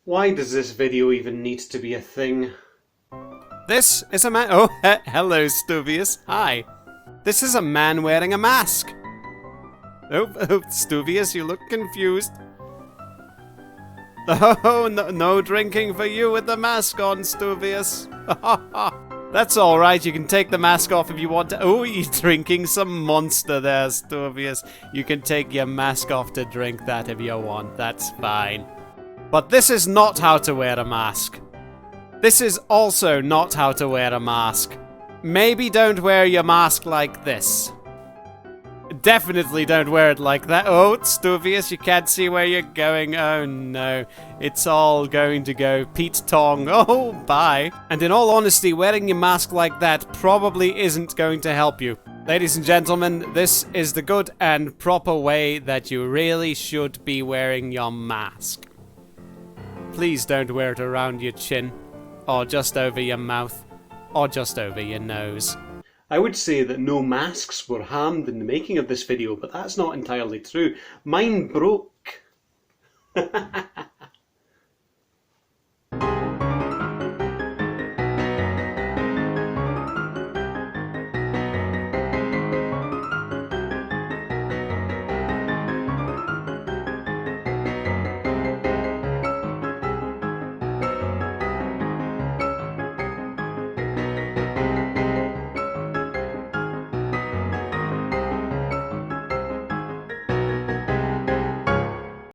Why does this video even need to be a thing? This is a man. Oh, hello, Stuvius. Hi. This is a man wearing a mask. Oh, Stuvius, you look confused. Oh, no drinking for you with the mask on, Stuvius. That's alright, you can take the mask off if you want to. Oh, you're drinking some monster there, Stuvius. You can take your mask off to drink that if you want, that's fine. But this is not how to wear a mask. This is also not how to wear a mask. Maybe don't wear your mask like this. Definitely don't wear it like that. Oh, Stuvius, you can't see where you're going. Oh no, it's all going to go Pete Tong. Oh, bye. And in all honesty, wearing your mask like that probably isn't going to help you. Ladies and gentlemen, this is the good and proper way that you really should be wearing your mask. Please don't wear it around your chin, or just over your mouth, or just over your nose. I would say that no masks were harmed in the making of this video, but that's not entirely true. Mine broke.